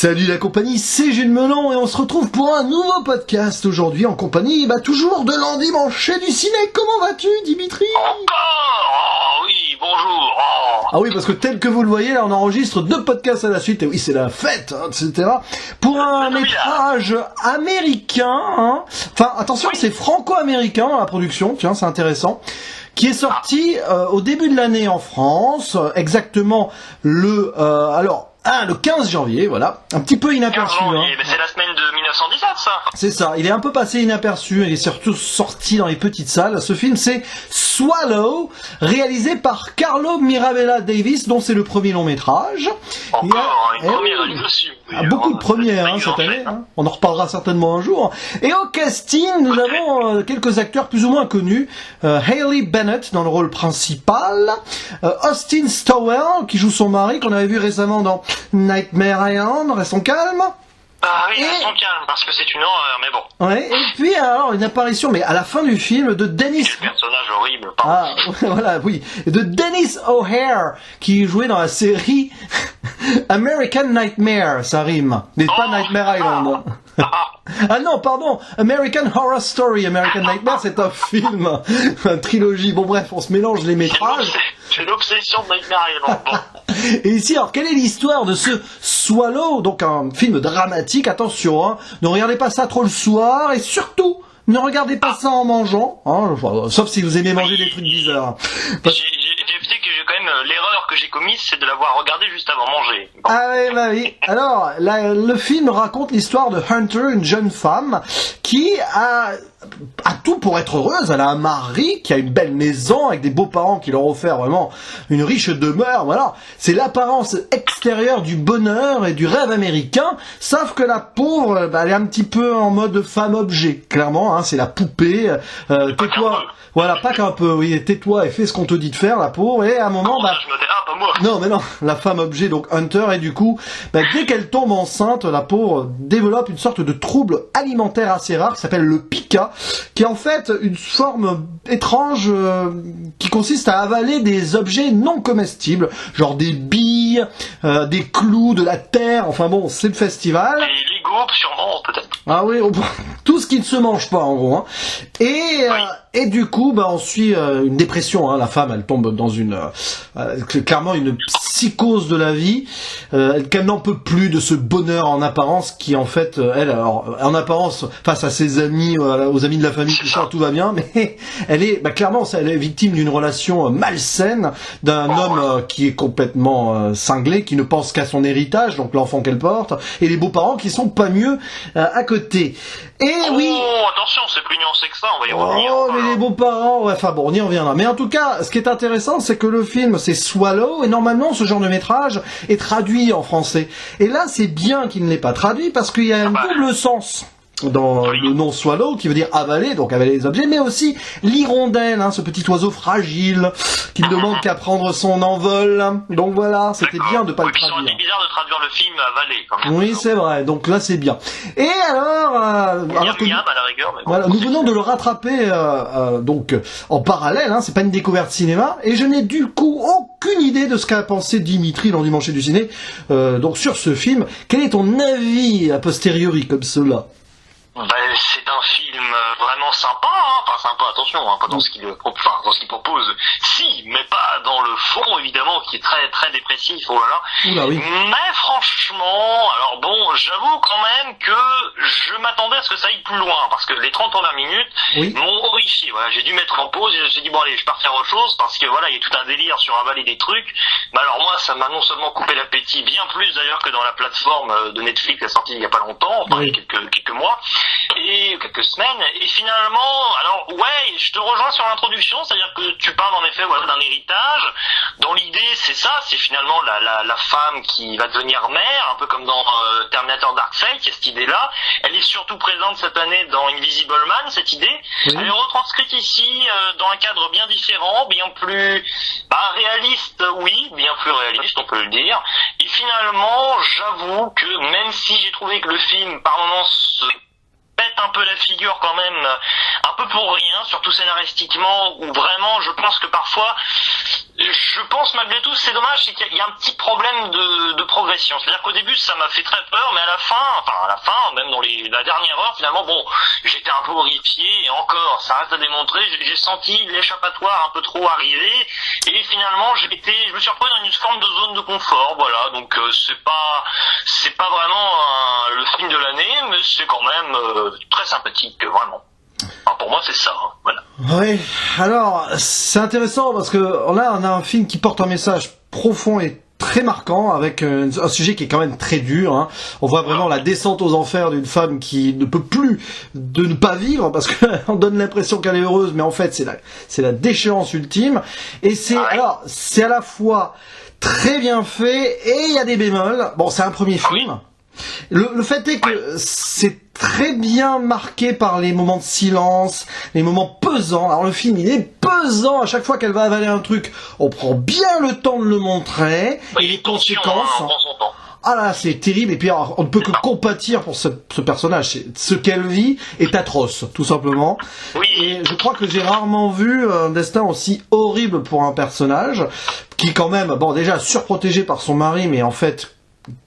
Salut la compagnie, c'est Jules Melon et on se retrouve pour un nouveau podcast aujourd'hui en compagnie toujours de l'endimanché du ciné. Comment vas-tu, Dimitri? Encore? Oh, oui, bonjour. Oh. Ah oui, parce que tel que vous le voyez, là on enregistre 2 podcasts à la suite, et oui c'est la fête, etc. Pour un métrage américain, hein. Enfin attention, c'est franco-américain dans la production, tiens c'est intéressant, qui est sorti au début de l'année en France, exactement le 15 janvier, voilà. Un petit peu inaperçu. 15 janvier, mais c'est la semaine de 1917, ça. C'est ça, il est un peu passé inaperçu, il est surtout sorti dans les petites salles. Ce film, c'est Swallow, réalisé par Carlo Mirabella Davis, dont c'est le premier long métrage. Encore une première, je suis. Beaucoup de premières cette année, hein. On en reparlera certainement un jour. Et au casting, nous avons quelques acteurs plus ou moins connus. Hayley Bennett dans le rôle principal, Austin Stowell qui joue son mari, qu'on avait vu récemment dans Nightmare Island, restons calmes. Ah oui, restons calmes, parce que c'est une horreur, mais bon. Ouais, et puis alors une apparition, mais à la fin du film, de Dennis... Quel personnage horrible, pardon. Voilà, oui. De Dennis O'Hare, qui jouait dans la série American Nightmare, ça rime. Mais pas Nightmare Island. Ah non, pardon, American Horror Story. American Nightmare, c'est un film, une trilogie. Bon bref, on se mélange les métrages. C'est l'obsession de Nightmare Island. Bon. Et ici, alors, quelle est l'histoire de ce Swallow? Donc un film dramatique, attention, hein, ne regardez pas ça trop le soir, et surtout, ne regardez pas ça en mangeant, hein, sauf si vous aimez manger des trucs bizarres. J'ai que quand même l'erreur que j'ai commise, c'est de l'avoir regardé juste avant manger. Bon. Ah oui, bah oui. Alors, le film raconte l'histoire de Hunter, une jeune femme qui a tout pour être heureuse. Elle a un mari qui a une belle maison avec des beaux-parents qui leur ont offert vraiment une riche demeure. Voilà, c'est l'apparence extérieure du bonheur et du rêve américain. Sauf que la pauvre, elle est un petit peu en mode femme-objet. Clairement, hein, c'est la poupée. Tais-toi. Voilà, pas qu'un peu. Oui, tais-toi et fais ce qu'on te dit de faire, la pauvre. Et à un moment, je me dis, pas moi. non, mais non, la femme-objet, donc Hunter, et du coup, dès qu'elle tombe enceinte, la pauvre développe une sorte de trouble alimentaire assez rare qui s'appelle le pica, qui est en fait une forme étrange qui consiste à avaler des objets non comestibles, genre des billes, des clous, de la terre, enfin bon, c'est le festival. Les Legos, sûrement, peut-être. Ah oui, tout ce qui ne se mange pas, en gros. Hein. Et du coup, on suit une dépression. Hein. La femme, elle tombe dans clairement une psychose de la vie, qu'elle n'en peut plus de ce bonheur en apparence qui, en fait, elle, alors, en apparence, face à ses amis, aux amis de la famille, tout va bien, mais elle est, clairement, elle est victime d'une relation malsaine d'un homme qui est complètement cinglé, qui ne pense qu'à son héritage, donc l'enfant qu'elle porte, et les beaux-parents qui sont pas mieux à côté. Et oui. Oh, attention, c'est plus nuancé que ça, on va y revenir. Oh, mais les beaux-parents, ouais, enfin bon, on y reviendra. Mais en tout cas, ce qui est intéressant, c'est que le film, c'est Swallow, et normalement, ce genre de métrage est traduit en français. Et là, c'est bien qu'il ne l'ait pas traduit, parce qu'il y a un double sens dans le nom Swallow, qui veut dire avaler, donc avaler les objets, mais aussi l'hirondelle, hein, ce petit oiseau fragile, qui ne demande qu'à prendre son envol. Donc voilà, c'était bien de pas le traduire. C'est bizarre de traduire le film avaler, quand même. Oui, c'est vrai, donc là c'est bien. Et alors, à la rigueur, mais bon, voilà, nous venons de le rattraper donc en parallèle, hein, c'est pas une découverte cinéma, et je n'ai du coup aucune idée de ce qu'a pensé Dimitri dans Dimanche du ciné, donc sur ce film. Quel est ton avis a posteriori comme cela? C'est un film vraiment sympa, hein, pas sympa, attention, hein, pas dans ce qu'il propose, si, mais pas dans le fond, évidemment, qui est très très dépressif, oh là là. Oula, oui. Mais franchement, alors bon, j'avoue quand même que je m'attendais à ce que ça aille plus loin, parce que les 30 premières minutes m'ont horrifié, voilà, j'ai dû mettre en pause, et je me suis dit, bon allez, je pars faire autre chose, parce que voilà, il y a tout un délire sur avaler des trucs, mais alors moi, ça m'a non seulement coupé l'appétit, bien plus d'ailleurs que dans la plateforme de Netflix qui est sortie il y a pas longtemps, enfin, il y a quelques mois, et quelques semaines, et finalement, alors ouais, je te rejoins sur l'introduction, c'est-à-dire que tu parles en effet d'un héritage, dans l'idée c'est ça, c'est finalement la femme qui va devenir mère, un peu comme dans Terminator Dark Fate, il y a cette idée-là, elle est surtout présente cette année dans Invisible Man, cette idée, elle est retranscrite ici dans un cadre bien différent, bien plus réaliste, oui, bien plus réaliste, on peut le dire, et finalement, j'avoue que même si j'ai trouvé que le film, par moments, se pète pète un peu la figure quand même, un peu pour rien, surtout scénaristiquement, où vraiment je pense que parfois, je pense malgré tout, c'est dommage, c'est qu'il y a un petit problème de progression. C'est-à-dire qu'au début ça m'a fait très peur, mais à la fin, même dans la dernière heure, finalement, bon, j'étais un peu horrifié, et encore, ça reste à démontrer, j'ai senti l'échappatoire un peu trop arriver, et finalement je me suis retrouvé dans une forme de zone de confort, voilà, donc c'est pas vraiment le film de l'année, mais c'est quand même très sympathique, vraiment. Enfin, pour moi c'est ça, hein, voilà. Oui, alors c'est intéressant parce que là on a un film qui porte un message profond et très marquant avec un sujet qui est quand même très dur, hein. On voit vraiment la descente aux enfers d'une femme qui ne peut plus de ne pas vivre parce qu'on donne l'impression qu'elle est heureuse, mais en fait c'est la déchéance ultime, et c'est à la fois très bien fait et il y a des bémols. Bon, c'est un premier film. Le fait est que c'est très bien marqué par les moments de silence, les moments pesants. Alors le film, il est pesant à chaque fois qu'elle va avaler un truc. On prend bien le temps de le montrer, et les conséquences. Ah là, c'est terrible. Et puis alors, on ne peut que compatir pour ce personnage. Ce qu'elle vit est atroce, tout simplement. Et je crois que j'ai rarement vu un destin aussi horrible pour un personnage qui, quand même, bon, déjà surprotégé par son mari, mais en fait,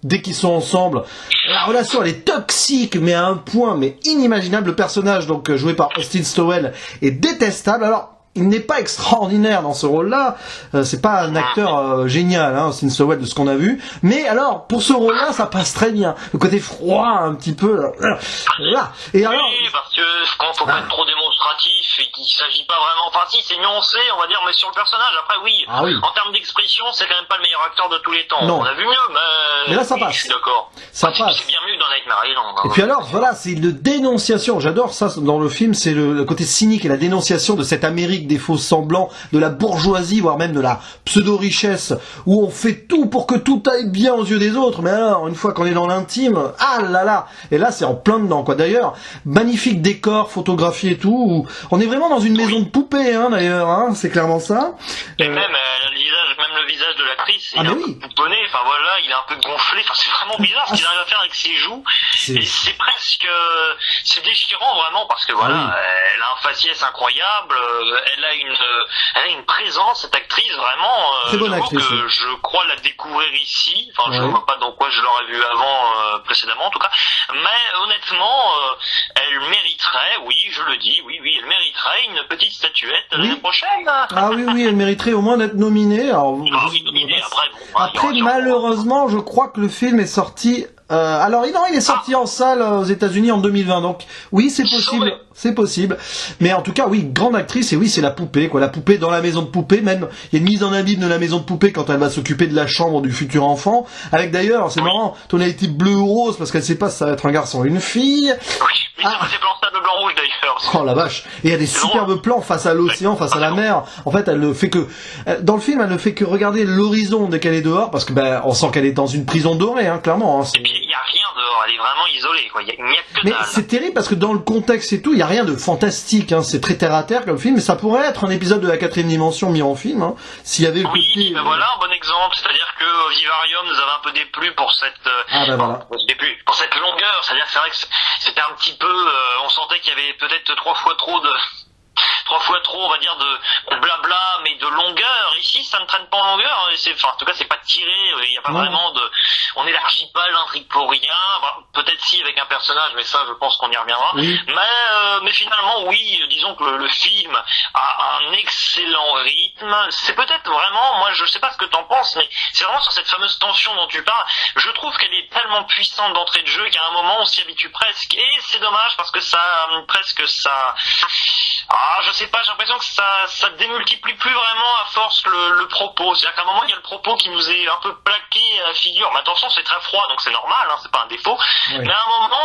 dès qu'ils sont ensemble, la relation elle est toxique, mais à un point mais inimaginable. Le personnage donc joué par Austin Stowell est détestable. Alors il n'est pas extraordinaire dans ce rôle-là, c'est pas un acteur génial, hein, Austin Stowell, de ce qu'on a vu, mais alors pour ce rôle-là ça passe très bien, le côté froid un petit peu là. Et alors, oui, parce que quand faut pas être trop démonstratif et qu'il s'agit pas vraiment, enfin si c'est nuancé on va dire, mais sur le personnage après en termes d'expression c'est quand même pas le meilleur acteur de tous les temps. Non. On a vu mieux, mais là ça passe. Je suis d'accord, ça passe. C'est bien mieux dans Night Maryland, hein. Et puis alors voilà, c'est une dénonciation, j'adore ça dans le film, c'est le côté cynique et la dénonciation de cette Amérique des faux semblants, de la bourgeoisie, voire même de la pseudo-richesse, où on fait tout pour que tout aille bien aux yeux des autres, mais alors, une fois qu'on est dans l'intime, ah là là, et là c'est en plein dedans, quoi. D'ailleurs, magnifique décor, photographie et tout, où on est vraiment dans une maison de poupée, hein, d'ailleurs, hein, c'est clairement ça. Et même le visage de l'actrice, il est un peu pouponné, enfin voilà, il est un peu gonflé, enfin c'est vraiment bizarre ce qu'il arrive à faire avec ses joues, et c'est presque, c'est déchirant vraiment, parce que voilà, elle a un faciès incroyable, elle a une présence, cette actrice, vraiment, très bonne actrice, que je crois la découvrir ici, enfin je ne vois pas dans quoi je l'aurais vu avant, précédemment en tout cas, mais honnêtement, elle mériterait, oui je le dis, elle mériterait une petite statuette l'année prochaine. Ah oui, elle mériterait au moins d'être nominée. Alors, après malheureusement, je crois que le film est sorti. Alors non, il est sorti en salle aux États-Unis en 2020, donc oui, c'est possible. Mais en tout cas, oui, grande actrice, et oui, c'est la poupée, quoi, la poupée dans la maison de poupée. Même il y a une mise en abîme de la maison de poupée quand elle va s'occuper de la chambre du futur enfant. Avec d'ailleurs, c'est marrant, tonalité bleu ou rose parce qu'elle sait pas si ça va être un garçon ou une fille. Oui, c'est plans de blanc rouge d'ailleurs. Oh la vache. Et il y a des superbes plans face à l'océan, face à la mer. En fait, elle ne fait que, dans le film, elle ne fait que regarder l'horizon dès qu'elle est dehors, parce que on sent qu'elle est dans une prison dorée, hein, clairement. Hein, et puis il y a rien dehors, elle est vraiment isolée, quoi. Il n'y a que mais dalle. c'est terrible parce que dans le contexte et tout, il y a rien de fantastique, hein. C'est très terre à terre comme film, mais ça pourrait être un épisode de la 4ème dimension mis en film, hein, s'il y avait le côté. Voilà un bon exemple, c'est-à-dire que Vivarium nous avait un peu déplu pour cette pour cette longueur, c'est-à-dire que c'est vrai que c'était un petit peu, on sentait qu'il y avait peut-être trois fois trop, on va dire, de blabla, mais de longueur. Ici, ça ne traîne pas en longueur. En tout cas, c'est pas tiré. Il n'y a pas vraiment on n'élargit pas l'intrigue pour rien. Enfin, peut-être si avec un personnage, mais ça, je pense qu'on y reviendra. Oui. Mais finalement, oui, disons que le film a un excellent rythme. C'est peut-être vraiment, moi, je sais pas ce que t'en penses, mais c'est vraiment sur cette fameuse tension dont tu parles. Je trouve qu'elle est tellement puissante d'entrée de jeu qu'à un moment, on s'y habitue presque. Et c'est dommage parce que ça, je sais pas, j'ai l'impression que ça démultiplie plus vraiment à force le propos. C'est-à-dire qu'à un moment, il y a le propos qui nous est un peu plaqué à la figure. Mais attention, c'est très froid, donc c'est normal, hein, c'est pas un défaut. Oui. Mais à un moment,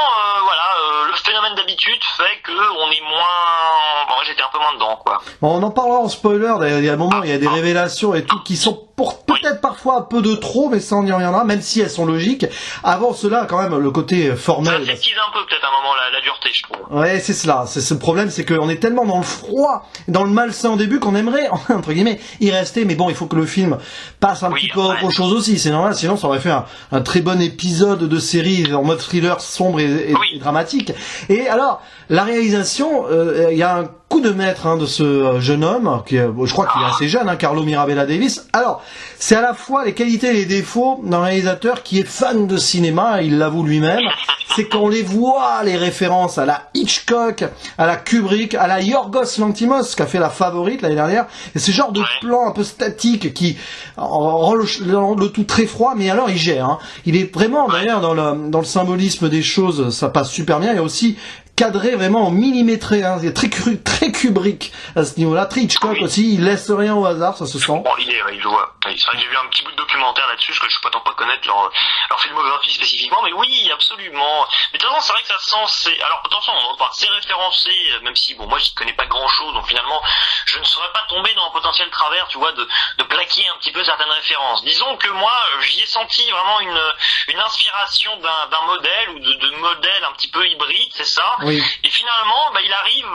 le phénomène d'habitude fait que on est moins... Bon, j'étais un peu moins dedans, quoi. Bon, on en parlera en spoiler, d'ailleurs, il y a un moment, il y a des révélations et tout qui sont pour peut-être parfois un peu de trop, mais ça on y reviendra, même si elles sont logiques. Avant cela, quand même, le côté formel. Ça s'étise un peu peut-être à un moment la dureté, je trouve. Ouais, c'est cela. C'est ce problème, c'est qu'on est tellement dans le froid, dans le malsain au début qu'on aimerait, entre guillemets, y rester. Mais bon, il faut que le film passe un petit peu à autre chose aussi. C'est normal, sinon ça aurait fait un très bon épisode de série en mode thriller sombre et dramatique. Et alors, la réalisation, il y a un coup de maître de ce jeune homme, qui je crois qu'il est assez jeune, Carlo Mirabella Davis. Alors, c'est à la fois les qualités et les défauts d'un réalisateur qui est fan de cinéma, il l'avoue lui-même, c'est qu'on les voit, les références à la Hitchcock, à la Kubrick, à la Yorgos Lanthimos, qui a fait La Favorite l'année dernière, et ce genre de plan un peu statique qui rend le tout très froid, mais alors il gère. Il est vraiment, d'ailleurs, dans le symbolisme des choses, ça passe super bien. Il y a aussi cadré vraiment millimétré, il est très Kubrick à ce niveau-là, très Hitchcock aussi, il laisse rien au hasard, ça se sent. Bon, je vois. C'est vrai que j'ai vu un petit bout de documentaire là-dessus, parce que je ne prétends pas connaître leur filmographie spécifiquement, mais oui, absolument. Mais de toute façon, c'est vrai que ça sent, alors attention, c'est référencé, même si, bon, moi j'y connais pas grand-chose, donc finalement, je ne serais pas tombé dans un potentiel travers, tu vois, de plaquer un petit peu certaines références. Disons que moi, j'y ai senti vraiment une inspiration d'un modèle, ou de modèle un petit peu hybride, c'est ça. Oui. Et finalement, il arrive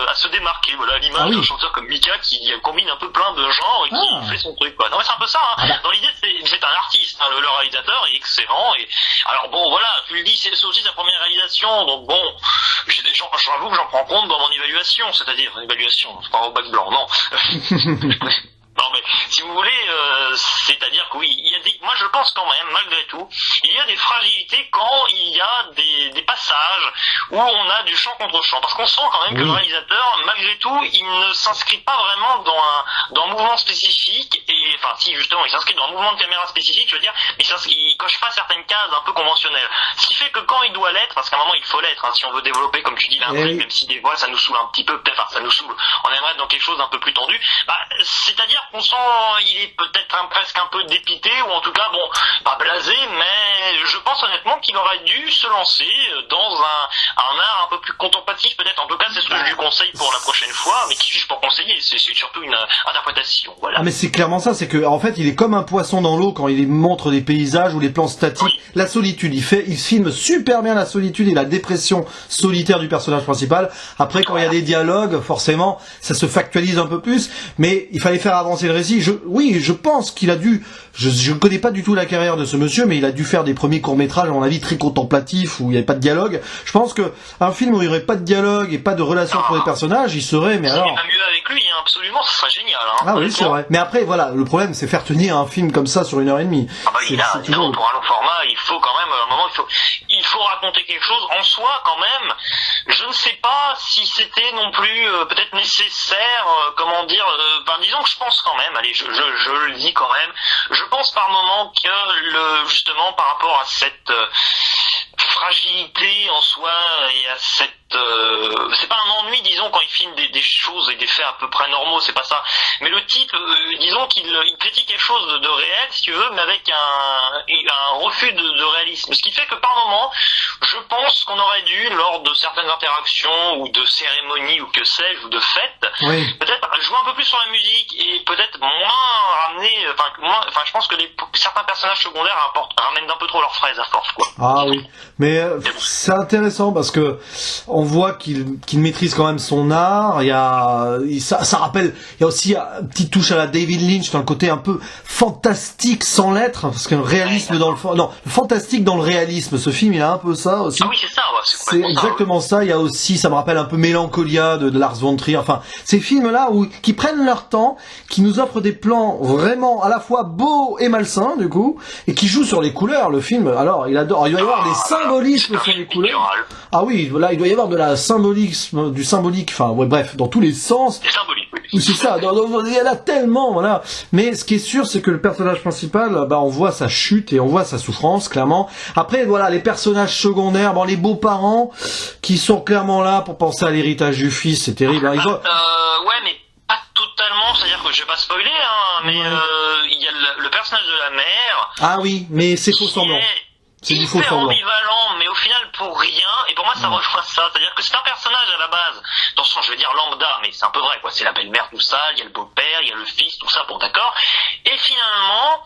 à se démarquer, voilà, à l'image d'un chanteur comme Mika qui combine un peu plein de genres et qui fait son truc, quoi. Non, mais c'est un peu ça, Dans l'idée, c'est un artiste, le réalisateur est excellent, et alors bon, voilà, tu le dis, c'est aussi sa première réalisation, donc bon, j'avoue que j'en prends compte dans mon évaluation, c'est-à-dire, c'est pas au bac blanc, non. Non, mais si vous voulez, c'est-à-dire que oui, moi je pense quand même, malgré tout, il y a des fragilités quand il y a des passages où on a du chant contre chant. Parce qu'on sent quand même que le réalisateur, malgré tout, il ne s'inscrit pas vraiment dans un mouvement spécifique, et enfin si justement il s'inscrit dans un mouvement de caméra spécifique, je veux dire, mais il coche pas certaines cases un peu conventionnelles. Ce qui fait que quand il doit l'être, parce qu'à un moment il faut l'être, si on veut développer, comme tu dis, l'intrigue, même si des fois ça nous saoule un petit peu, peut-être, enfin ça nous saoule, on aimerait être dans quelque chose d'un peu plus tendu, c'est-à-dire qu'on sent il est peut-être presque un peu dépité, ou en tout cas, bon, pas blasé, mais je pense honnêtement qu'il aurait dû se lancer dans un art un peu plus contemplatif, peut-être. En tout cas, c'est ce que je lui conseille pour la prochaine fois, mais qui suis-je pour conseiller? C'est surtout une interprétation, voilà. Ah, mais c'est clairement ça, c'est que, en fait, il est comme un poisson dans l'eau quand il montre des paysages ou les plans statiques. La solitude, il filme super bien la solitude et la dépression solitaire du personnage principal. Après, quand il y a des dialogues, forcément, ça se factualise un peu plus, mais il fallait faire avancer le récit. Je pense qu'il a dû, je ne connais pas du tout la carrière de ce monsieur, mais il a dû faire des premiers courts-métrages, à mon avis, très contemplatifs, où il n'y avait pas de dialogue. Je pense que un film où il n'y aurait pas de dialogue et pas de relation entre les personnages, il serait, mais alors... Il mieux avec lui, absolument, ce serait génial, Ah oui, c'est vrai. Mais après, voilà, le problème, c'est faire tenir un film comme ça sur 1h30. Toujours... pour un long format, il faut quand même, à un moment, il faut raconter quelque chose. En soi, quand même, je ne sais pas si c'était non plus peut-être nécessaire, disons que je pense quand même, allez, je le dis quand même, je pense par moment que justement par rapport à cette fragilité en soi et à cette c'est pas un ennui, disons, quand il filme des choses et des faits à peu près normaux, c'est pas ça, mais le type, disons qu'il critique quelque chose de réel, si tu veux, mais avec un refus de réalisme, ce qui fait que par moment, je pense qu'on aurait dû, lors de certaines interactions ou de cérémonies ou que sais-je, ou de fêtes, peut-être jouer un peu plus sur la musique et peut-être moins ramener, je pense que certains personnages secondaires ramènent d'un peu trop leurs fraises à force, quoi. Ah oui, mais c'est intéressant parce que on voit qu'il maîtrise quand même son art. Ça rappelle, il y a aussi une petite touche à la David Lynch dans le côté un peu fantastique sans l'être, parce que le réalisme le fantastique dans le réalisme. Ce film, il a un peu ça aussi. Ah oui, c'est ça. Ouais, c'est exactement ça. Il y a aussi, ça me rappelle un peu Mélancolia de Lars von Trier. Enfin, ces films-là qui prennent leur temps, qui nous offrent des plans vraiment à la fois beaux et malsains du coup, et qui jouent sur les couleurs. Le film, alors, il va y avoir des symbolismes sur les couleurs. Ah oui, là, il doit y avoir du symbolique, bref, dans tous les sens. C'est symbolique, oui. C'est ça, il y en a tellement, voilà. Mais ce qui est sûr, c'est que le personnage principal, on voit sa chute et on voit sa souffrance, clairement. Après, voilà, les personnages secondaires, les beaux-parents, qui sont clairement là pour penser à l'héritage du fils, c'est terrible. Ouais, mais pas totalement, c'est-à-dire que je vais pas spoiler, mais il y a le personnage de la mère. Ah oui, mais c'est faux semblant. C'est du faux semblant. Ambivalent, mais au final pour rien. Et pour moi, ça rejoint ça. C'est-à-dire que c'est un personnage à la base, dans son, je vais dire lambda, mais c'est un peu vrai, quoi. C'est la belle-mère, tout ça, il y a le beau-père, il y a le fils, tout ça, bon, d'accord. Et finalement,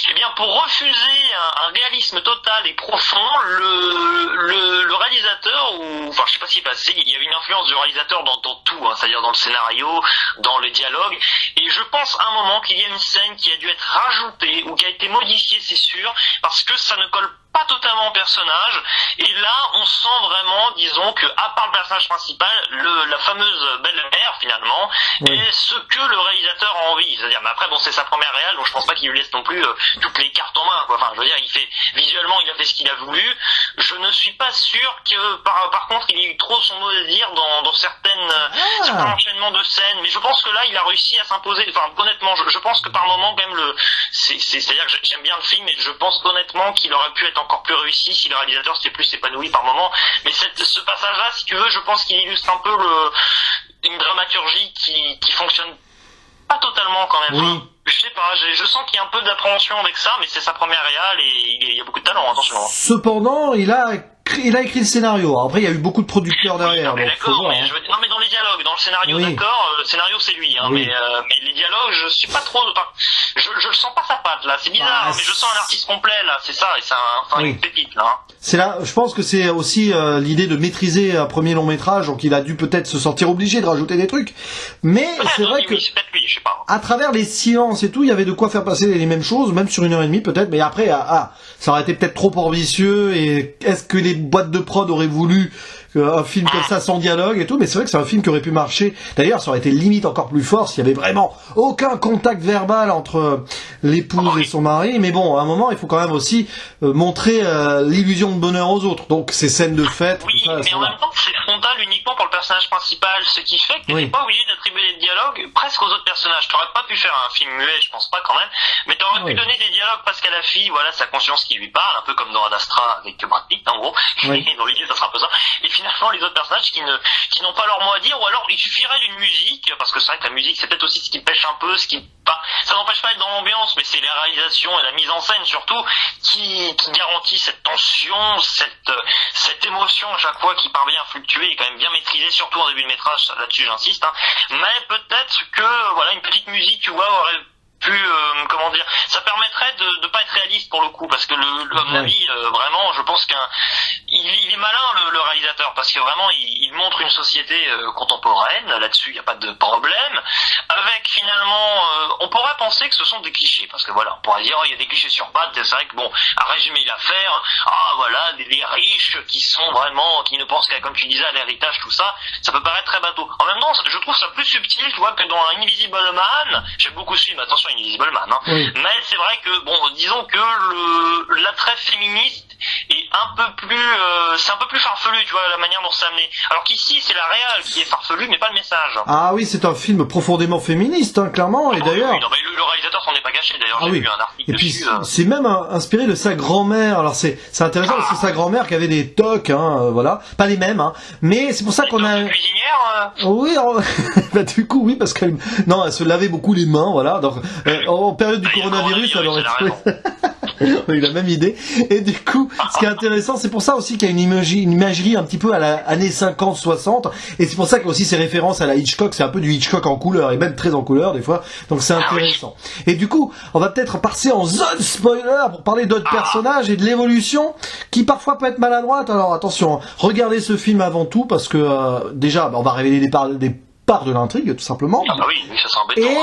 eh bien, pour refuser un réalisme total et profond, le réalisateur, ou, enfin, je sais pas s'il passait, il y avait une influence du réalisateur dans tout, hein, c'est-à-dire dans le scénario, dans le dialogue. Et je pense à un moment qu'il y a une scène qui a dû être rajoutée, ou qui a été modifiée, c'est sûr, parce que ça ne colle pas totalement au personnage, et là on sent vraiment, disons, que à part le personnage principal, la fameuse belle-mère finalement, est ce que le réalisateur a envie, c'est-à-dire, mais après bon, c'est sa première réal, donc je pense pas qu'il lui laisse non plus toutes les cartes en main, quoi. Enfin, je veux dire, visuellement il a fait ce qu'il a voulu. Je ne suis pas sûr que par contre il ait eu trop son mot à dire dans certains enchaînements de scènes, mais je pense que là il a réussi à s'imposer. Enfin, honnêtement, je pense que par moment quand même c'est-à-dire que j'aime bien le film, et je pense honnêtement qu'il aurait pu être encore plus réussi si le réalisateur s'était plus épanoui par moment. Mais ce passage-là, si tu veux, je pense qu'il illustre un peu une dramaturgie qui fonctionne pas totalement quand même. Oui. Je sais pas, je sens qu'il y a un peu d'appréhension avec ça, mais c'est sa première réal et il y a beaucoup de talent, attention. Cependant, il a écrit le scénario. Après, il y a eu beaucoup de producteurs derrière. Mais donc d'accord, voir, mais non, mais dans les dialogues, dans le scénario, d'accord, le scénario c'est lui, hein, mais les dialogues, je suis pas trop, enfin, je le sens pas sa patte là, c'est bizarre, mais je sens un artiste complet là, c'est ça, et c'est une pépite là. C'est là, je pense que c'est aussi l'idée de maîtriser un premier long métrage, donc il a dû peut-être se sentir obligé de rajouter des trucs. Mais c'est vrai que c'est peut-être lui, je sais pas. À travers les silences et tout, il y avait de quoi faire passer les mêmes choses, même sur 1h30 peut-être, mais après, ça aurait été peut-être trop ambitieux, et est-ce que les boîtes de prod auraient voulu un film comme ça sans dialogue et tout, mais c'est vrai que c'est un film qui aurait pu marcher. D'ailleurs, ça aurait été limite encore plus fort s'il y avait vraiment aucun contact verbal entre l'épouse et son mari. Mais bon, à un moment, il faut quand même aussi montrer l'illusion de bonheur aux autres. Donc, ces scènes de fête, oui, tout ça, mais en même temps, c'est frontal uniquement pour le personnage principal, ce qui fait que t'es pas obligé d'attribuer des dialogues presque aux autres personnages. T'aurais pas pu faire un film muet, je pense pas quand même, mais t'aurais pu donner des dialogues presque à la fille, voilà, sa conscience qui lui parle, un peu comme dans Ad Astra avec Brad Pitt, en gros. Dans l'idée, ça sera un peu ça. Et finalement, les autres personnages qui n'ont pas leur mot à dire, ou alors il suffirait d'une musique, parce que c'est vrai que la musique, c'est peut-être aussi ce qui pêche un peu, ça n'empêche pas d'être dans l'ambiance, mais c'est la réalisation et la mise en scène surtout qui garantit cette tension, cette émotion à chaque fois qui parvient à fluctuer et quand même bien maîtrisée, surtout en début de métrage, là-dessus j'insiste, hein. Mais peut-être que, voilà, une petite musique, tu vois, aurait plus, comment dire, ça permettrait de pas être réaliste pour le coup, parce que à mon avis, vraiment, je pense il est malin le réalisateur, parce que vraiment il montre une société contemporaine, là-dessus il n'y a pas de problème, avec finalement, on pourrait penser que ce sont des clichés, parce que voilà, on pourrait dire, il y a des clichés sur pattes, c'est vrai que bon, à résumer l'affaire, voilà, les riches qui ne pensent qu'à, comme tu disais, à l'héritage, tout ça, ça peut paraître très bateau. En même temps, je trouve ça plus subtil, tu vois, que dans Invisible Man, j'aime beaucoup ce film, attention, Invisible Man, hein. Mais c'est vrai que, bon, disons que l'attrait féministe est un peu plus, c'est un peu plus farfelu, tu vois, la manière dont c'est amené. Alors qu'ici, c'est la réal qui est farfelu, mais pas le message. Ah oui, c'est un film profondément féministe, hein, clairement, et d'ailleurs... Oui, non, mais le réalisateur s'en est pas caché, d'ailleurs, j'ai lu un article et puis, dessus. c'est même inspiré de sa grand-mère, alors c'est intéressant, parce que sa grand-mère qui avait des tocs, hein, voilà, pas les mêmes, hein, mais c'est pour ça qu'on a... Une cuisinière Oui, alors... bah, du coup, oui, parce qu'elle se lavait beaucoup les mains, voilà, donc, en période du coronavirus, elle aurait été... la même idée. Et du coup, ce qui est intéressant, c'est pour ça aussi qu'il y a une imagerie un petit peu à l'année 50-60, et c'est pour ça qu'il y a aussi ces références à la Hitchcock, c'est un peu du Hitchcock en couleur, et même très en couleur des fois, donc c'est intéressant. Et du coup, on va peut-être passer en zone spoiler pour parler d'autres personnages et de l'évolution, qui parfois peut être maladroite. Alors attention, regardez ce film avant tout, parce que déjà, on va révéler des parts de l'intrigue, tout simplement. Ah bah oui, ça c'est embêtant.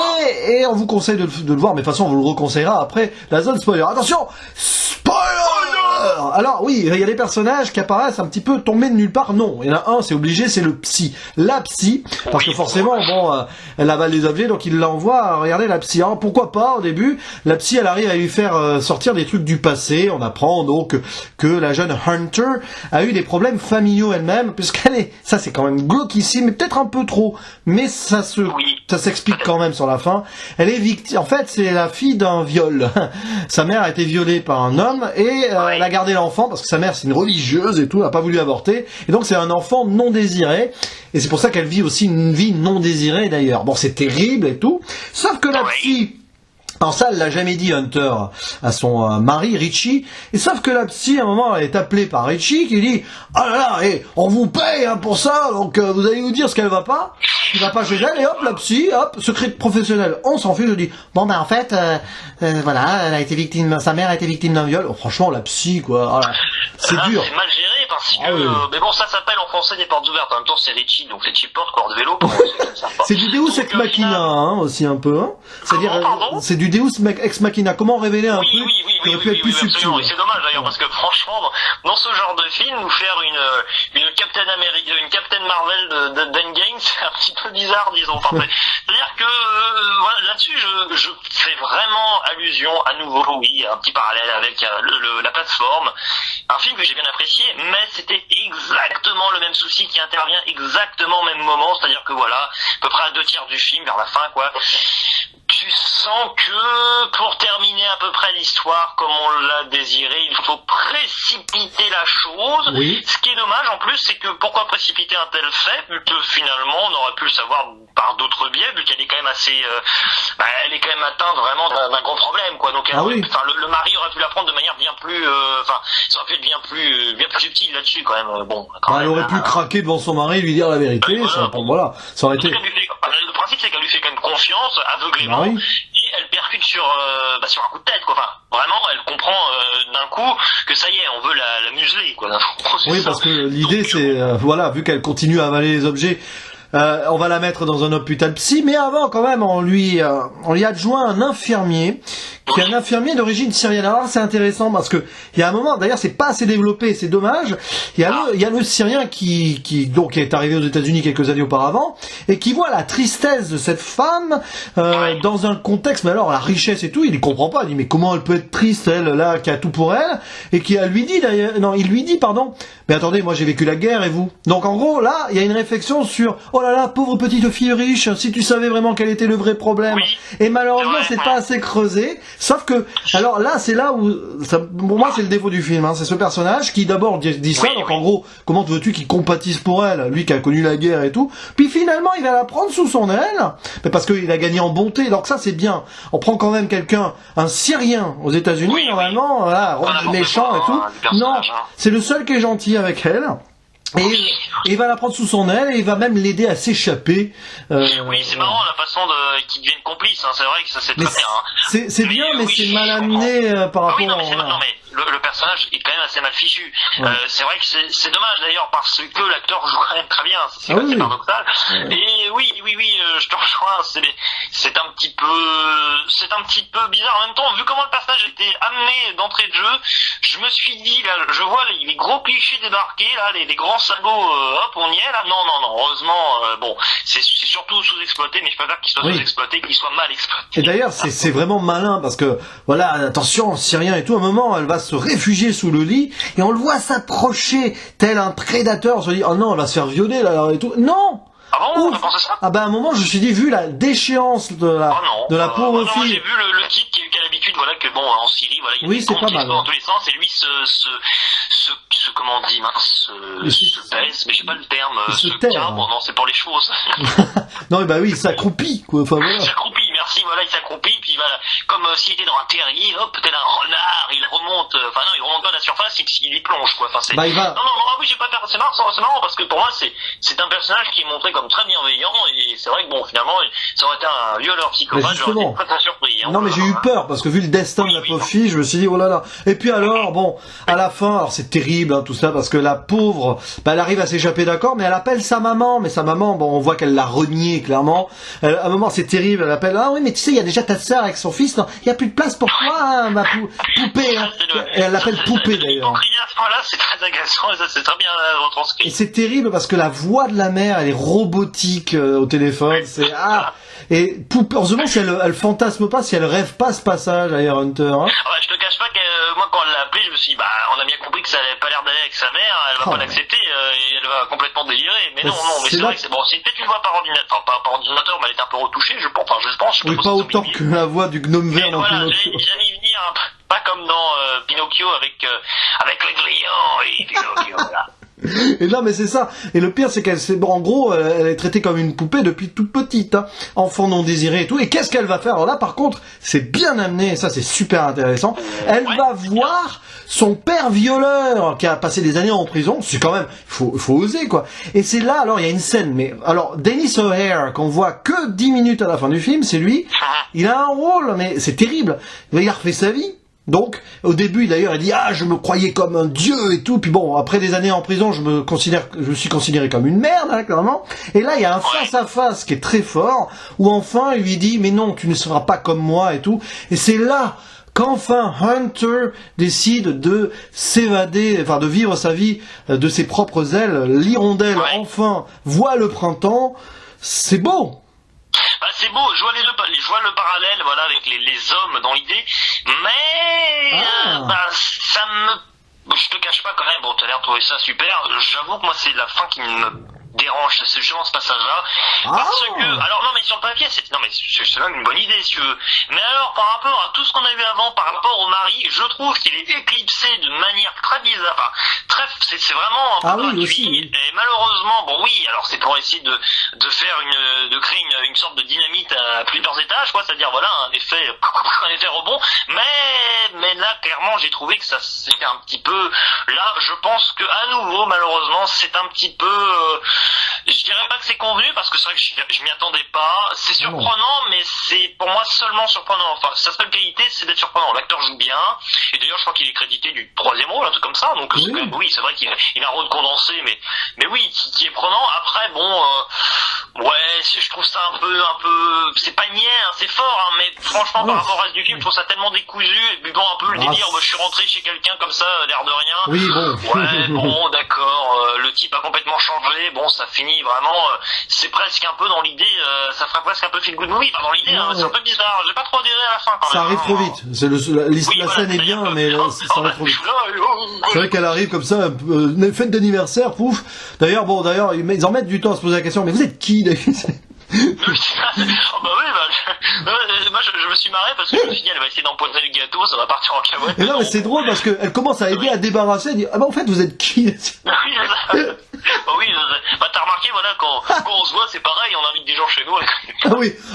Et on vous conseille de le voir, mais de toute façon on vous le reconseillera après la zone spoiler. Attention, spoiler. Alors oui, il y a des personnages qui apparaissent un petit peu tombés de nulle part. Non, il y en a un, c'est obligé, c'est le psy. La psy, parce que forcément, elle avale des objets, donc il l'envoie regarder la psy. Alors pourquoi pas, au début, la psy, elle arrive à lui faire sortir des trucs du passé. On apprend donc que la jeune Hunter a eu des problèmes familiaux elle-même, puisqu'elle est, ça c'est quand même glauque ici, mais peut-être un peu trop. Mais ça s'explique quand même sur la fin. Elle est victime. En fait, c'est la fille d'un viol. Sa mère a été violée par un homme et elle a gardé l'enfant parce que sa mère c'est une religieuse et tout, elle a pas voulu avorter. Et donc c'est un enfant non désiré. Et c'est pour ça qu'elle vit aussi une vie non désirée d'ailleurs. Bon, c'est terrible et tout. Sauf que la psy, Alors ça, elle l'a jamais dit, Hunter, à son mari, Richie. Et sauf que la psy, à un moment, elle est appelée par Richie, qui dit « Ah là là, on vous paye pour ça, donc vous allez nous dire ce qu'elle va pas, ce qui va pas chez elle. » Et hop, la psy, hop, secret professionnel. On s'en fiche, je dis « Bon, ben en fait, voilà, elle a été victime, sa mère a été victime d'un viol. » Franchement, la psy, quoi, voilà, c'est dur. C'est mal géré parce que... Mais bon, ça s'appelle en français des portes ouvertes. En même temps, c'est Richie, donc Richie porte, corps de vélo. C'est du Deus Ex Machina, hein, aussi un peu. Hein. C'est-à-dire, c'est du Deus Ex Machina. Comment révéler un truc qui aurait pu être plus subtil. Et c'est dommage d'ailleurs parce que franchement, dans ce genre de film, nous faire une Captain Marvel d'Endgame, c'est un petit peu bizarre, disons. Enfin, c'est-à-dire que voilà, là-dessus, je fais vraiment allusion à nouveau, oui, un petit parallèle avec la plateforme. Un film que j'ai bien apprécié, mais c'était exactement le même souci qui intervient exactement au même moment, c'est-à-dire que voilà, à peu près à 2/3 du film, vers la fin, quoi. Tu sens que pour terminer à peu près l'histoire comme on l'a désiré, il faut précipiter la chose. Oui. Ce qui est dommage en plus, c'est que pourquoi précipiter un tel fait, vu que finalement on aurait pu le savoir par d'autres biais, vu qu'elle est quand même assez, elle est quand même atteinte vraiment d'un gros problème, quoi. Donc, le mari aurait pu la prendre de manière bien plus, ça aurait pu être bien plus subtil là-dessus quand même. Bon. Elle aurait pu craquer devant son mari et lui dire la vérité. Voilà, ça aurait été. Le principe, c'est qu'elle lui fait quand même confiance, aveuglément, et elle percute sur un coup de tête, quoi. Enfin, vraiment, elle comprend d'un coup que ça y est, on veut la museler, quoi. Oui, parce que l'idée, c'est, vu qu'elle continue à avaler les objets, on va la mettre dans un hôpital psy, mais avant, quand même, on lui adjoint un infirmier, qui est un infirmier d'origine syrienne. Alors c'est intéressant parce que il y a un moment, d'ailleurs c'est pas assez développé, c'est dommage. Il y a le Syrien qui est arrivé aux États-Unis quelques années auparavant et qui voit la tristesse de cette femme dans un contexte. Mais alors la richesse et tout, il comprend pas. Il dit mais comment elle peut être triste, elle là qui a tout pour elle, et qui lui dit d'ailleurs, non, il lui dit pardon. Mais attendez, moi j'ai vécu la guerre et vous. Donc en gros là, il y a une réflexion sur oh là là, pauvre petite fille riche, si tu savais vraiment quel était le vrai problème. Et malheureusement c'est pas assez creusé. Sauf que, alors là, c'est là où, pour moi, c'est le défaut du film, hein. C'est ce personnage qui d'abord dit ça, donc en gros, comment veux-tu qu'il compatisse pour elle, lui qui a connu la guerre et tout, puis finalement, il va la prendre sous son aile, parce qu'il a gagné en bonté, donc ça, c'est bien. On prend quand même quelqu'un, un Syrien aux États-Unis, normalement, voilà, méchant et tout. Non, c'est le seul qui est gentil avec elle. Et il va la prendre sous son aile et il va même l'aider à s'échapper. Oui, c'est marrant la façon qu'ils deviennent complices, hein. C'est vrai que ça c'est très bien. Hein. C'est bien, mais c'est mal amené par rapport à... Le personnage est quand même assez mal fichu. C'est vrai que c'est dommage d'ailleurs parce que l'acteur joue quand même très bien. C'est paradoxal. Et oui, je te rejoins. C'est un petit peu bizarre. En même temps, vu comment le personnage était amené d'entrée de jeu, je me suis dit là, je vois les gros clichés débarquer là, les grands sabots. Hop, on y est là. Non. Heureusement, c'est surtout sous-exploité, mais je préfère qu'il soit sous-exploité, qu'il soit mal exploité. Et d'ailleurs, c'est vraiment malin parce que voilà, attention, Syrien et tout. À un moment, elle va se réfugier sous le lit et on le voit s'approcher tel un prédateur. On se dit oh non, elle va se faire violer là et tout. Non. Ah bon, t'as pensé ça? Ah ben à un moment je me suis dit vu la déchéance de la pauvre fille. J'ai vu le type qui a l'habitude que en Syrie il y a des comptes qui se dans tous les sens et lui comment on dit se baisse, mais j'ai pas le terme, se tient, bon non c'est pour les choses. Non bah oui, il s'accroupit quoi, enfin voilà. Merci, il s'accroupit, puis voilà, comme s'il était dans un terrier, hop, peut-être un renard, il remonte pas à la surface, il y plonge, quoi, enfin c'est... Bah il va... Non, oui, j'ai pas peur, c'est marrant, parce que pour moi, c'est un personnage qui est montré comme très bienveillant, et c'est vrai que bon, finalement, ça aurait été un violeur psychopathe, j'aurais été très surpris. Non mais j'ai eu peur, parce que vu le destin de la pauvre fille, je me suis dit, oh là là, et puis alors, bon, à la fin, alors c'est terrible, hein, tout ça, parce que la pauvre, elle arrive à s'échapper d'accord, mais elle appelle sa maman, bon, on voit qu'elle l'a renié, clairement, à un moment, c'est terrible, elle appelle, ah oui, mais tu sais, il y a déjà ta sœur avec son fils, non, il y a plus de place pour toi, hein, ma poupée, hein. Et elle l'appelle poupée, d'ailleurs. C'est très agaçant, et ça, c'est très bien retranscrit. Et c'est terrible, parce que la voix de la mère, elle est robotique, au téléphone, c'est, et heureusement si elle fantasme pas, si elle rêve pas ce passage à Hunter. Hein. Je te cache pas que moi quand elle l'a appelé, je me suis dit on a bien compris que ça n'avait pas l'air d'aller avec sa mère, elle va pas l'accepter et elle va complètement délirer. Mais non, mais c'est vrai que c'est peut-être une voix par ordinateur, pas par ordinateur, mais elle est un peu retouchée, je pense. Oui, pas autant que la voix du gnome vert dans Pinocchio. J'allais y venir, pas comme dans Pinocchio avec le grillon et Pinocchio là. Et non, mais c'est ça. Et le pire, c'est en gros, elle est traitée comme une poupée depuis toute petite, hein. Enfant non désiré et tout. Et qu'est-ce qu'elle va faire? Alors là, par contre, c'est bien amené, et ça, c'est super intéressant. Elle va voir son père violeur, qui a passé des années en prison. C'est quand même, faut oser, quoi. Et c'est là, alors, il y a une scène, mais, alors, Dennis O'Hare, qu'on voit que 10 minutes à la fin du film, c'est lui. Il a un rôle, mais c'est terrible. Il a refait sa vie. Donc, au début, d'ailleurs, il dit, je me croyais comme un dieu et tout. Puis bon, après des années en prison, je me suis considéré comme une merde, hein, clairement. Et là, il y a un face-à-face qui est très fort, où enfin, il lui dit, mais non, tu ne seras pas comme moi et tout. Et c'est là qu'enfin Hunter décide de s'évader, enfin de vivre sa vie de ses propres ailes. L'hirondelle, enfin, voit le printemps. C'est beau. Bah, c'est beau, je vois le parallèle, voilà, avec les hommes dans l'idée, mais ça me... Je te cache pas quand même, bon, t'as l'air de trouver ça super, j'avoue que moi c'est la fin qui me dérange, c'est justement ce passage-là, parce que, alors non mais sur le papier, c'est même une bonne idée si tu veux, mais alors par rapport à tout ce qu'on a vu avant, par rapport au mari, je trouve qu'il est éclipsé de manière très bizarre, enfin, c'est vraiment un peu gratuit, et malheureusement, bon oui, alors c'est pour essayer de créer une sorte de dynamite à plusieurs étages, quoi, c'est-à-dire voilà, un effet rebond, mais là, clairement, j'ai trouvé que ça c'était un petit peu, là, je pense que à nouveau, malheureusement, c'est un petit peu, je dirais pas que c'est convenu parce que c'est vrai que je m'y attendais pas. C'est surprenant, mais c'est pour moi seulement surprenant. Enfin, sa seule qualité, c'est d'être surprenant. L'acteur joue bien, et d'ailleurs, je crois qu'il est crédité du 3e rôle, un truc comme ça. Donc, c'est quand même, oui, c'est vrai qu'il a un rôle condensé, mais oui, qui est prenant. Après, bon, je trouve ça un peu, c'est pas niais, hein, c'est fort, hein, mais franchement, par rapport au reste du film, je trouve ça tellement décousu. Et puis bon, un peu le délire, je suis rentré chez quelqu'un comme ça, l'air de rien. Oui, bon. Ouais, bon, d'accord. Le type a complètement changé. Bon, ça finit vraiment, c'est presque un peu dans l'idée, ça ferait presque un peu feel good movie, pas dans l'idée, hein, c'est un peu bizarre, j'ai pas trop adhéré à la fin quand même. Ça arrive trop vite, la scène est bien, mais ça arrive trop vite. C'est vrai qu'elle arrive comme ça, fête d'anniversaire, pouf. D'ailleurs, ils en mettent du temps à se poser la question, mais vous êtes qui, d'ailleurs? Moi je me suis marré parce que je me suis dit elle va essayer d'empoisonner le gâteau, ça va partir en cacahuète. Mais non, mais c'est drôle parce qu'elle commence à aider à débarrasser, elle dit en fait vous êtes qui? Oui, t'as remarqué, voilà, quand on se voit, c'est pareil, on invite des gens chez nous.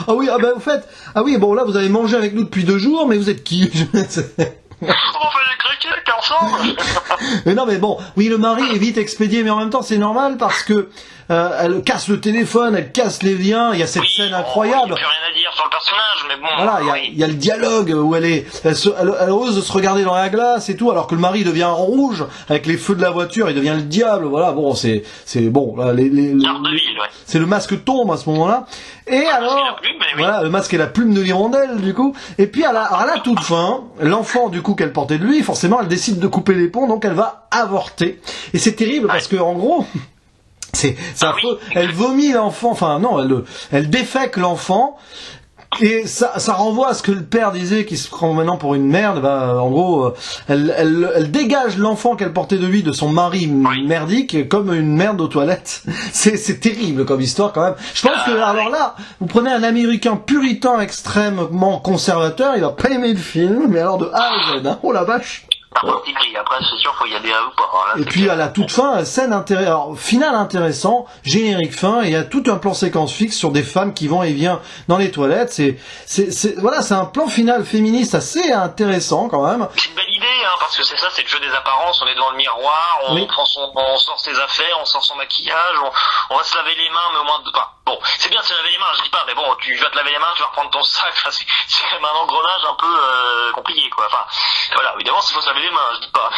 Au fait, bon là vous avez mangé avec nous depuis 2 jours, mais vous êtes qui? On fait des criquets ensemble. Mais non, mais bon, oui, le mari est vite expédié, mais en même temps c'est normal parce que elle casse le téléphone, elle casse les liens, il y a cette scène incroyable. Il n'y a plus rien à dire sur le personnage, mais bon. Voilà, il y a le dialogue où elle ose se regarder dans la glace et tout, alors que le mari devient rouge avec les feux de la voiture, il devient le diable. Voilà, bon, c'est bon, là, c'est le masque tombe à ce moment-là. Et alors, voilà, le masque et la plume de l'hirondelle, du coup. Et puis à la toute fin, l'enfant du coup qu'elle portait de lui, forcément, elle décide de couper les ponts, donc elle va avorter. Et c'est terrible parce que en gros. C'est affreux. Elle vomit l'enfant, enfin non, elle défèque l'enfant, et ça renvoie à ce que le père disait, qui se prend maintenant pour une merde. En gros, elle dégage l'enfant qu'elle portait de lui, de son mari merdique, comme une merde aux toilettes. C'est terrible comme histoire quand même. Je pense que alors là, vous prenez un Américain puritain extrêmement conservateur, il va pas aimer le film, mais alors de A à Z, hein. Oh la vache. Après, c'est sûr, faut y aller à ou pas. Là, et puis à la toute fin, finale intéressant, générique fin, et il y a tout un plan séquence fixe sur des femmes qui vont et viennent dans les toilettes. C'est un plan final féministe assez intéressant quand même. C'est une belle idée, hein, parce que c'est ça, c'est le jeu des apparences. On est devant le miroir, on sort ses affaires, on sort son maquillage, on va se laver les mains, mais au moins bon, c'est bien de se laver les mains, je dis pas, mais bon, tu vas te laver les mains, tu vas reprendre ton sac, c'est quand même un engrenage un peu compliqué, quoi. Enfin, voilà, évidemment, il faut se laver les mains, je dis pas.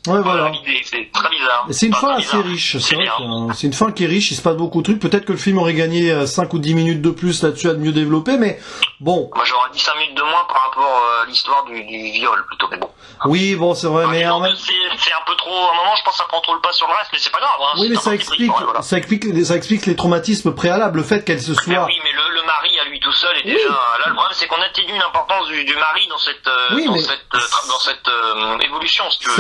Ouais, voilà. C'est très bizarre. C'est une fin assez riche, c'est vrai que c'est une fin qui est riche, il se passe beaucoup de trucs. Peut-être que le film aurait gagné 5 ou 10 minutes de plus là-dessus à de mieux développer, mais bon. Moi j'aurais dit 5 minutes de moins par rapport à l'histoire du viol plutôt, mais bon. Oui, bon, c'est vrai, mais en même... C'est un peu trop, à un moment je pense que ça prend trop le pas sur le reste, mais c'est pas grave, hein. Oui, mais ça explique les traumatismes préalables, le fait qu'elle se soit... Oui, mais le mari à lui tout seul est déjà... Là, le problème c'est qu'on atténue l'importance du mari dans cette évolution, si tu veux.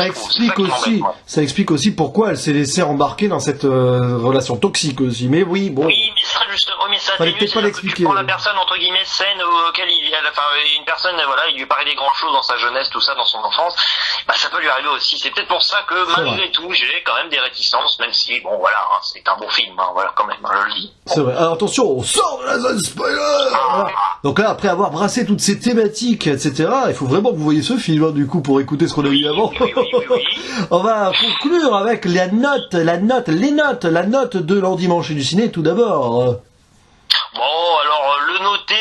Ça explique aussi pourquoi elle s'est laissée embarquer dans cette relation toxique aussi. Mais oui, bon. Oui, mais mais ça Fallait atténue, peut-être pas c'est-à-dire que l'expliquer. tu prends la personne, entre guillemets, saine, auquel une personne, voilà, il lui paraît des grandes choses dans sa jeunesse, tout ça, dans son enfance, bah, ça peut lui arriver aussi. C'est peut-être pour ça que, malgré tout, j'ai quand même des réticences, même si, bon, voilà, hein, c'est un bon film, hein, voilà, quand même, hein, je le dis. C'est vrai. Alors attention, on sort de la zone spoiler. Voilà. Donc là, après avoir brassé toutes ces thématiques, etc., il faut vraiment que vous voyez ce film, hein, du coup, pour écouter ce qu'on a vu avant. Oui. On va conclure avec la note de l'endimanche du ciné, tout d'abord. Bon, alors, le noter,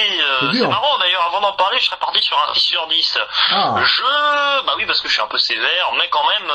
c'est marrant, d'ailleurs, avant d'en parler, je serais parti sur un 6 sur 10. Ah. Bah oui, parce que je suis un peu sévère, mais quand même,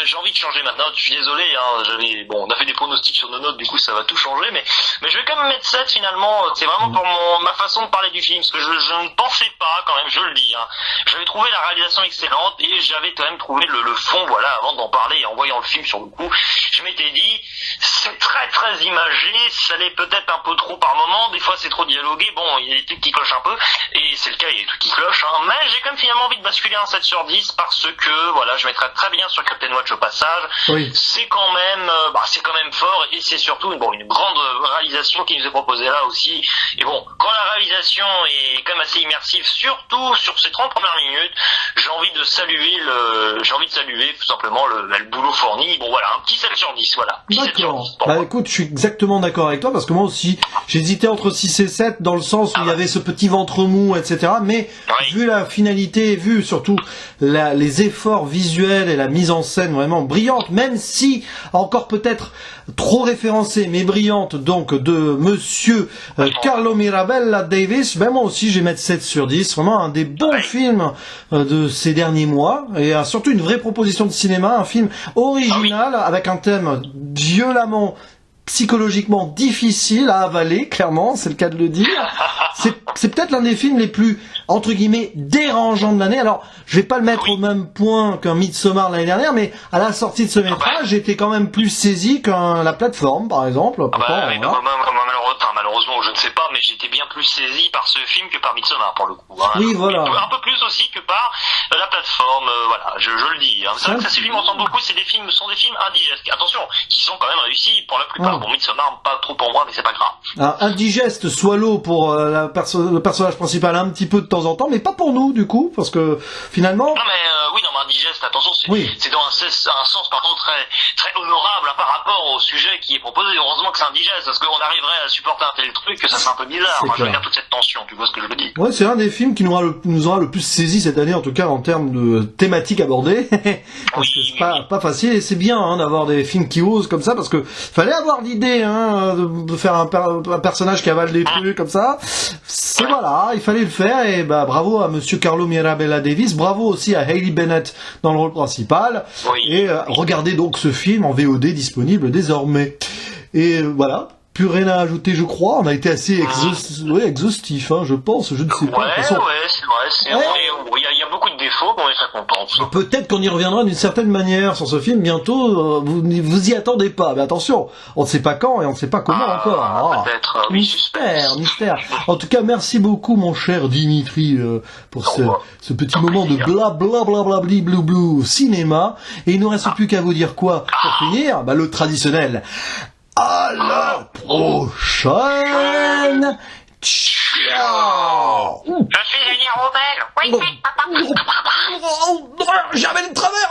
j'ai envie de changer ma note, je suis désolé, hein, on a fait des pronostics sur nos notes, du coup, ça va tout changer, mais je vais quand même mettre 7, finalement, c'est vraiment pour ma façon de parler du film, parce que je ne pensais pas, quand même, je le dis, hein. J'avais trouvé la réalisation excellente, et j'avais quand même trouvé le fond, voilà, avant d'en parler, en voyant le film sur le coup, je m'étais dit, c'est très très imagé, ça l'est peut-être un peu trop par moment, des fois c'est trop dialogué, bon, il y a des trucs qui clochent un peu, et c'est le cas, il y a des trucs qui clochent, hein, mais j'ai quand même finalement envie de basculer un 7 sur 10 parce que, voilà, je mettrais très bien sur Captain Watch au passage, oui. C'est quand même fort, et c'est surtout une grande réalisation qui nous est proposée là aussi, et bon, quand la réalisation est quand même assez immersive, surtout sur ces 30 premières minutes, j'ai envie de saluer tout simplement le boulot fourni, bon voilà, un petit 7 sur 10, voilà. D'accord. Bah écoute, je suis exactement d'accord avec toi, parce que moi aussi, j'hésitais entre 6 et 7, dans le sens où il y avait ce petit ventre mou, etc., mais vu la finalité, vu surtout les efforts visuels et la mise en scène vraiment brillante, même si encore peut-être trop référencée, mais brillante, donc de monsieur Carlo Mirabella Davis, ben moi aussi je vais mettre 7 sur 10, vraiment un des bons films de ces derniers mois, et surtout une vraie proposition de cinéma, un film original, avec un thème violemment psychologiquement difficile à avaler, clairement, c'est le cas de le dire. C'est peut-être l'un des films les plus, entre guillemets, dérangeants de l'année. Alors, je vais pas le mettre au même point qu'un Midsommar l'année dernière, mais à la sortie de ce métrage, j'étais quand même plus saisi qu'un La Plateforme, par exemple. Malheureusement, je ne sais pas, mais j'étais bien plus saisi par ce film que par Midsommar, pour le coup. Hein. Oui, voilà. Un peu plus aussi que par La Plateforme, voilà, je le dis. Hein. C'est vrai que ces films, on sent beaucoup, sont des films indigestes. Attention, qui sont quand même réussis pour la plupart. Bon, Midsommar, pas trop pour moi, mais c'est pas grave. Alors, indigeste, Swallow pour le personnage principal un petit peu de temps en temps, mais pas pour nous, du coup, parce que finalement... Non, mais indigeste, attention, c'est dans un sens, pardon, très, très honorable, hein, par rapport au sujet qui est proposé. Heureusement que c'est indigeste, parce qu'on arriverait à supporter un tel truc que ça serait un peu bizarre. Je regarde toute cette tension, tu vois ce que je veux dire. Ouais, c'est un des films qui nous aura le plus saisi cette année, en tout cas en termes de thématiques abordées. Parce que c'est pas facile, et c'est bien d'avoir des films qui osent comme ça, parce que fallait avoir l'idée de faire un personnage qui avale des trucs comme ça. Voilà, il fallait le faire, et bravo à monsieur Carlo Mirabella Davis, bravo aussi à Hayley Bennett dans le rôle principal, et regardez donc ce film en VOD disponible désormais. Et voilà. Plus rien à ajouter, je crois. On a été assez exhaustif, je pense. Je ne sais pas. C'est vrai. Il y a beaucoup de défauts, mais on est très contents. Peut-être qu'on y reviendra d'une certaine manière sur ce film bientôt. Vous y attendez pas. Mais attention, on ne sait pas quand et on ne sait pas comment encore. Peut-être. Mystère. En tout cas, merci beaucoup, mon cher Dimitri, pour ce petit moment de blablabli blou cinéma. Et il ne nous reste plus qu'à vous dire quoi pour finir. Le traditionnel. À la prochaine. Ciao. Je suis Denis Robert. Jamais de travers.